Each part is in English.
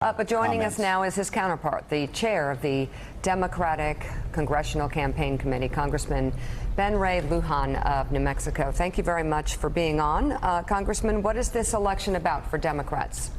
But joining us now is his counterpart, the chair of the Democratic Congressional Campaign Committee, Congressman Ray Luján of New Mexico. Thank you very much for being on. Congressman, what is this election about for Democrats?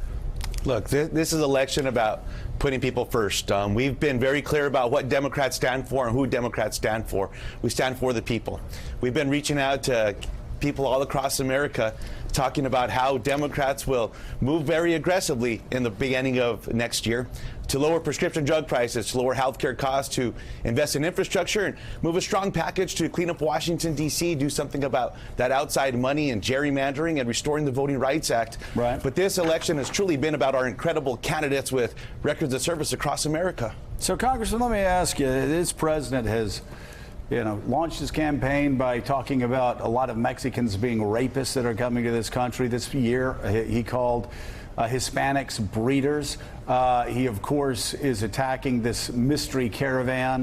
Look, this is an election about putting people first. We've been very clear about what Democrats stand for and who Democrats stand for. We stand for the people. We've been reaching out to people all across America talking about how Democrats will move very aggressively in the beginning of next year to lower prescription drug prices, to lower health care costs, to invest in infrastructure and move a strong package to clean up Washington, D.C., do something about that outside money and gerrymandering and restoring the Voting Rights Act. Right. But this election has truly been about our incredible candidates with records of service across America. So, Congressman, let me ask you, this president has launched his campaign by talking about a lot of Mexicans being rapists that are coming to this country this year. He called Hispanics breeders. He, of course, is attacking this mystery caravan,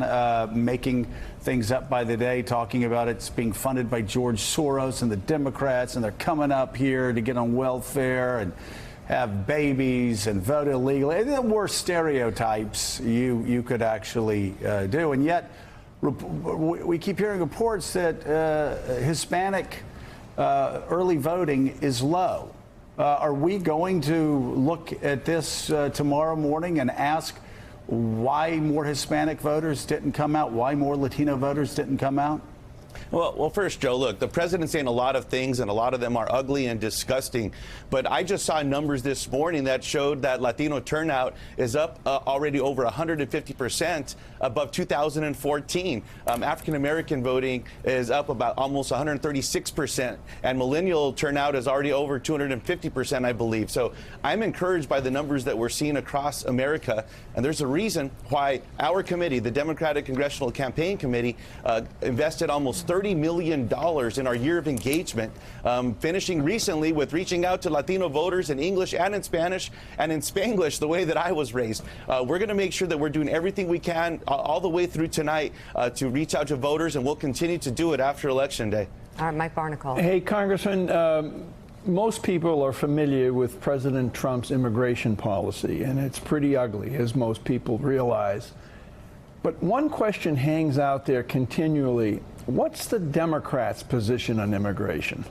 making things up by the day, talking about it's being funded by George Soros and the Democrats, and they're coming up here to get on welfare and have babies and vote illegally. The worst stereotypes you could actually do. And yet, we keep hearing reports that Hispanic early voting is low. Are we going to look at this tomorrow morning and ask why more Hispanic voters didn't come out, why more Latino voters didn't come out? Well, first, Joe, look, the president's saying a lot of things, and a lot of them are ugly and disgusting. But I just saw numbers this morning that showed that Latino turnout is up already over 150% above 2014. African-American voting is up about almost 136%, and millennial turnout is already over 250%, I believe. So I'm encouraged by the numbers that we're seeing across America, and there's a reason why our committee, the Democratic Congressional Campaign Committee, invested almost $30 million in our year of engagement, finishing recently with reaching out to Latino voters in English and in Spanish and in Spanglish, the way that I was raised. We're going to make sure that we're doing everything we can all the way through tonight to reach out to voters, and we'll continue to do it after Election Day. All right, Mike Barnicle. Hey, Congressman, most people are familiar with President Trump's immigration policy, and it's pretty ugly, as most people realize. But one question hangs out there continually. What's the Democrats' position on immigration?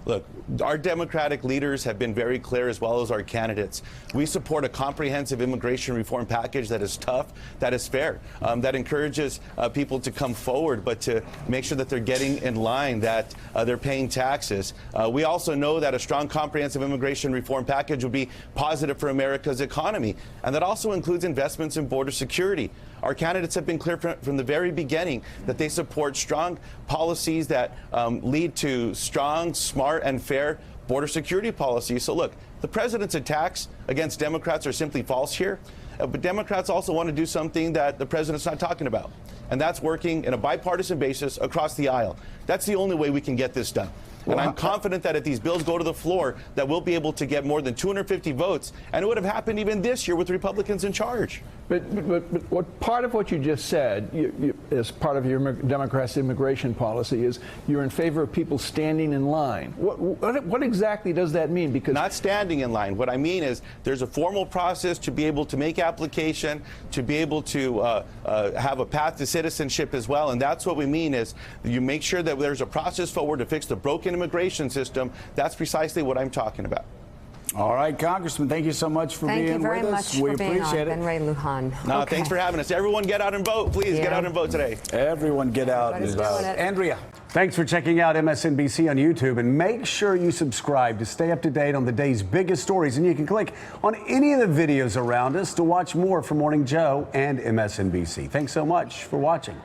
Look, our Democratic leaders have been very clear, as well as our candidates. We support a comprehensive immigration reform package that is tough, that is fair, that encourages people to come forward, but to make sure that they're getting in line, that they're paying taxes. We also know that a strong, comprehensive immigration reform package would be positive for America's economy, and that also includes investments in border security. Our candidates have been clear from the very beginning that they support strong policies that lead to strong, smart, and fair border security policies. So look, the president's attacks against Democrats are simply false here. But Democrats also want to do something that the president's not talking about, and that's working in a bipartisan basis across the aisle. That's the only way we can get this done. And I'm confident that if these bills go to the floor, that we'll be able to get more than 250 votes, and it would have happened even this year with Republicans in charge. But what part of what you just said, as part of your Democrats' immigration policy, is you're in favor of people standing in line. What exactly does that mean? Because not standing in line. What I mean is there's a formal process to be able to make application, to be able to have a path to citizenship as well. And that's what we mean is you make sure that there's a process forward to fix the broken immigration system. That's precisely what I'm talking about. All right, Congressman, thank you so much for being with us. Thank you very much for being on. it. Ray Luján. No, thanks for having us. Everyone get out and vote. Please get out and vote today. Everyone get out and vote. Andrea. Thanks for checking out MSNBC on YouTube, and make sure you subscribe to stay up to date on the day's biggest stories. And you can click on any of the videos around us to watch more from Morning Joe and MSNBC. Thanks so much for watching.